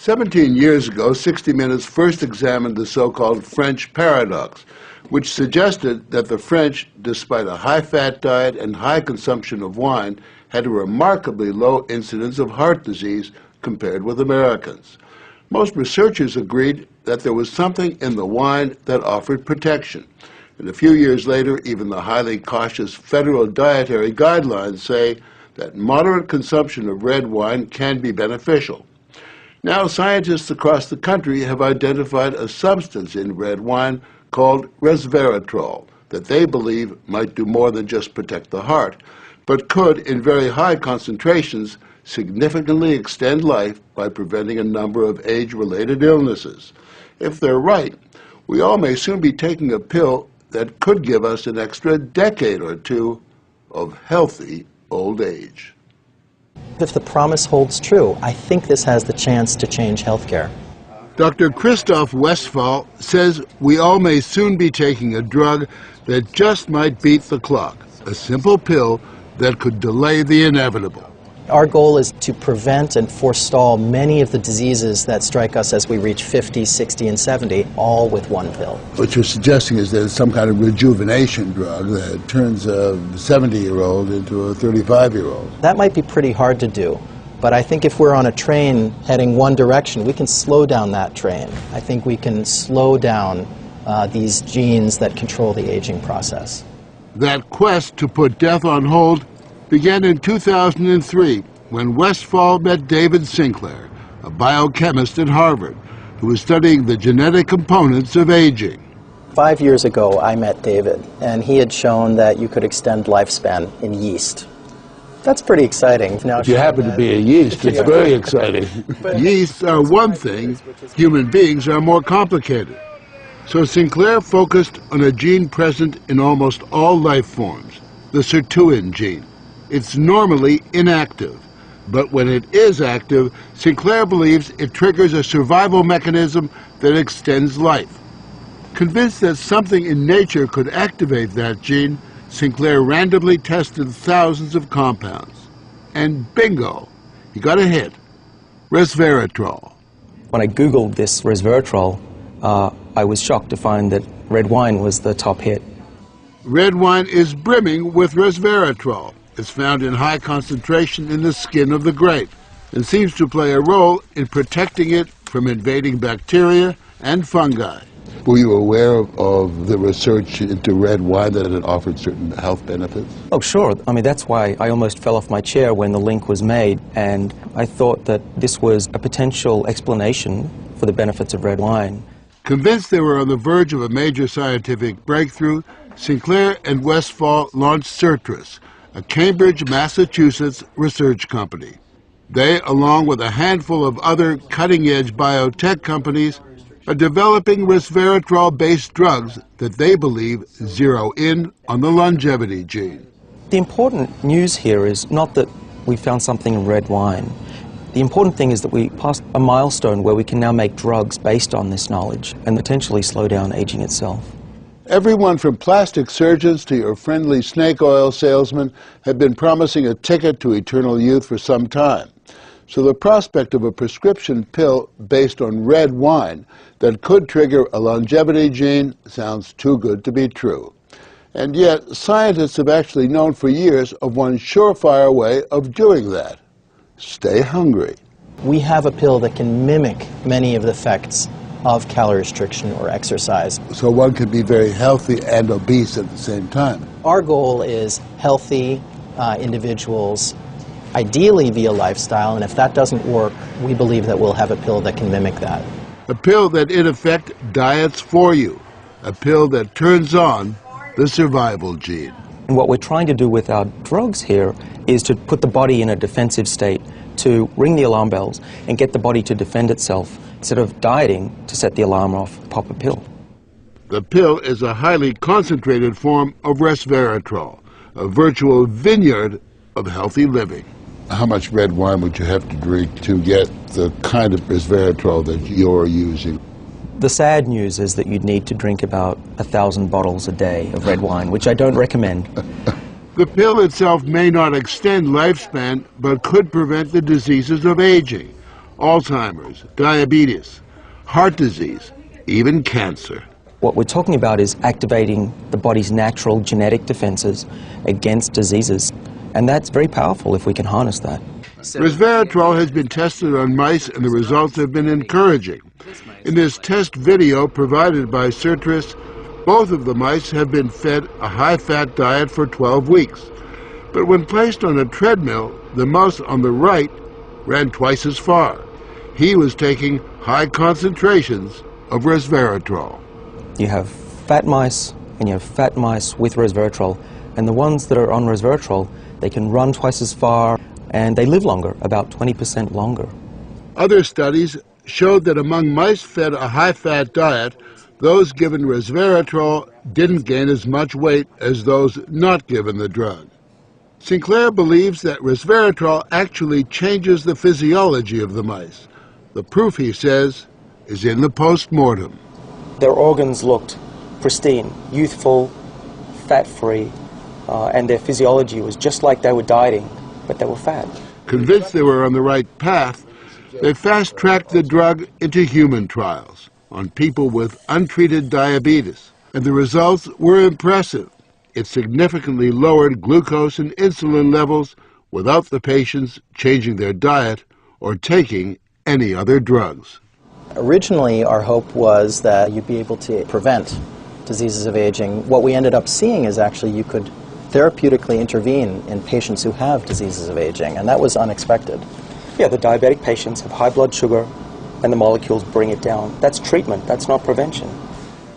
17 years ago, 60 Minutes first examined the so-called French paradox, which suggested that the French, despite a high-fat diet and high consumption of wine, had a remarkably low incidence of heart disease compared with Americans. Most researchers agreed that there was something in the wine that offered protection. And a few years later, even the highly cautious federal dietary guidelines say that moderate consumption of red wine can be beneficial. Now, scientists across the country have identified a substance in red wine called resveratrol that they believe might do more than just protect the heart, but could, in very high concentrations, significantly extend life by preventing a number of age-related illnesses. If they're right, we all may soon be taking a pill that could give us an extra decade or two of healthy old age. If the promise holds true, I think this has the chance to change healthcare. Dr. Christoph Westphal says we all may soon be taking a drug that just might beat the clock, a simple pill that could delay the inevitable. Our goal is to prevent and forestall many of the diseases that strike us as we reach 50, 60, and 70, all with one pill. What you're suggesting is that it's some kind of rejuvenation drug that turns a 70-year-old into a 35-year-old. That might be pretty hard to do, but I think if we're on a train heading one direction, we can slow down that train. I think we can slow down these genes that control the aging process. That quest to put death on hold began in 2003 when Westphal met David Sinclair, a biochemist at Harvard, who was studying the genetic components of aging. 5 years ago, I met David, and he had shown that you could extend lifespan in yeast. That's pretty exciting. Now, if you happen to be a yeast, it's very exciting. Yeasts are one thing, human beings are more complicated. So Sinclair focused on a gene present in almost all life forms, the sirtuin gene. It's normally inactive, but when it is active, Sinclair believes it triggers a survival mechanism that extends life. Convinced that something in nature could activate that gene, Sinclair randomly tested thousands of compounds. And bingo, he got a hit, resveratrol. When I Googled this resveratrol, I was shocked to find that red wine was the top hit. Red wine is brimming with resveratrol. It's found in high concentration in the skin of the grape and seems to play a role in protecting it from invading bacteria and fungi. Were you aware of the research into red wine that it offered certain health benefits? Oh, sure. I mean, that's why I almost fell off my chair when the link was made, and I thought that this was a potential explanation for the benefits of red wine. Convinced they were on the verge of a major scientific breakthrough, Sinclair and Westphal launched Certris, a Cambridge, Massachusetts research company. They, along with a handful of other cutting-edge biotech companies, are developing resveratrol-based drugs that they believe zero in on the longevity gene. The important news here is not that we found something in red wine. The important thing is that we passed a milestone where we can now make drugs based on this knowledge and potentially slow down aging itself. Everyone from plastic surgeons to your friendly snake oil salesman have been promising a ticket to eternal youth for some time. So the prospect of a prescription pill based on red wine that could trigger a longevity gene sounds too good to be true. And yet, scientists have actually known for years of one surefire way of doing that. Stay hungry. We have a pill that can mimic many of the effects of calorie restriction or exercise. So one could be very healthy and obese at the same time. Our goal is healthy individuals, ideally via lifestyle, and if that doesn't work, we believe that we'll have a pill that can mimic that. A pill that in effect diets for you. A pill that turns on the survival gene. And what we're trying to do with our drugs here is to put the body in a defensive state, to ring the alarm bells and get the body to defend itself, instead of dieting to set the alarm off, pop a pill. The pill is a highly concentrated form of resveratrol, a virtual vineyard of healthy living. How much red wine would you have to drink to get the kind of resveratrol that you're using? The sad news is that you'd need to drink about 1,000 bottles a day of red wine, which I don't recommend. The pill itself may not extend lifespan, but could prevent the diseases of aging. Alzheimer's, diabetes, heart disease, even cancer. What we're talking about is activating the body's natural genetic defenses against diseases, and that's very powerful if we can harness that. Resveratrol has been tested on mice, and the results have been encouraging. In this test video provided by Certris, both of the mice have been fed a high-fat diet for 12 weeks. But when placed on a treadmill, the mouse on the right ran twice as far. He was taking high concentrations of resveratrol. You have fat mice and you have fat mice with resveratrol, and the ones that are on resveratrol, they can run twice as far and they live longer, about 20% longer. Other studies showed that among mice fed a high-fat diet, those given resveratrol didn't gain as much weight as those not given the drug. Sinclair believes that resveratrol actually changes the physiology of the mice. The proof, he says, is in the post-mortem. Their organs looked pristine, youthful, fat-free, and their physiology was just like they were dieting, but they were fat. Convinced they were on the right path, they fast-tracked the drug into human trials on people with untreated diabetes, and the results were impressive. It significantly lowered glucose and insulin levels without the patients changing their diet or taking any other drugs. Originally, our hope was that you'd be able to prevent diseases of aging. What we ended up seeing is actually you could therapeutically intervene in patients who have diseases of aging, and that was unexpected. Yeah, the diabetic patients have high blood sugar, and the molecules bring it down. That's treatment, that's not prevention.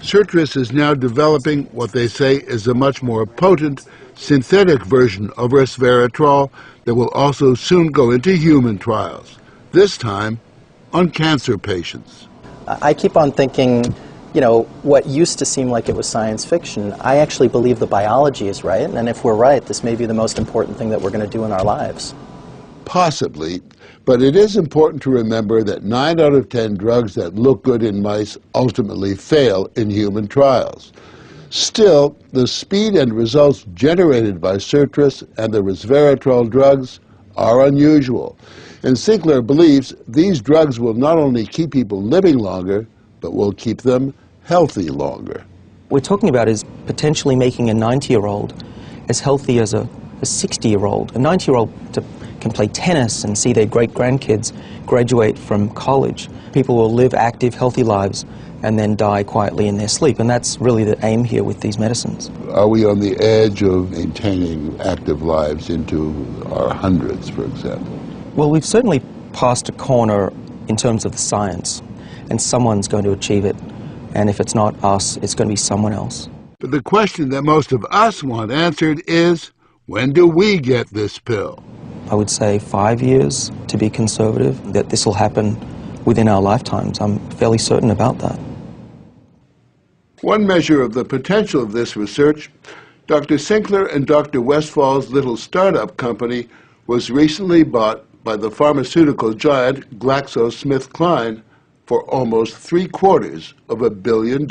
Certris is now developing what they say is a much more potent synthetic version of resveratrol that will also soon go into human trials, this time on cancer patients. I keep on thinking, you know, what used to seem like it was science fiction, I actually believe the biology is right, and if we're right, this may be the most important thing that we're going to do in our lives. Possibly, but it is important to remember that 9 out of 10 drugs that look good in mice ultimately fail in human trials. Still, the speed and results generated by Certris and the resveratrol drugs are unusual, and Sinclair believes these drugs will not only keep people living longer, but will keep them healthy longer. What we're talking about is potentially making a 90-year-old as healthy as a 60-year-old. A 90-year-old can play tennis and see their great-grandkids graduate from college. People will live active, healthy lives and then die quietly in their sleep, and that's really the aim here with these medicines. Are we on the edge of maintaining active lives into our hundreds, for example? Well, we've certainly passed a corner in terms of the science, and someone's going to achieve it, and if it's not us, it's going to be someone else. But the question that most of us want answered is, when do we get this pill? I would say 5 years, to be conservative, that this will happen within our lifetimes. I'm fairly certain about that. One measure of the potential of this research, Dr. Sinclair and Dr. Westfall's little startup company was recently bought by the pharmaceutical giant GlaxoSmithKline for almost $750 million.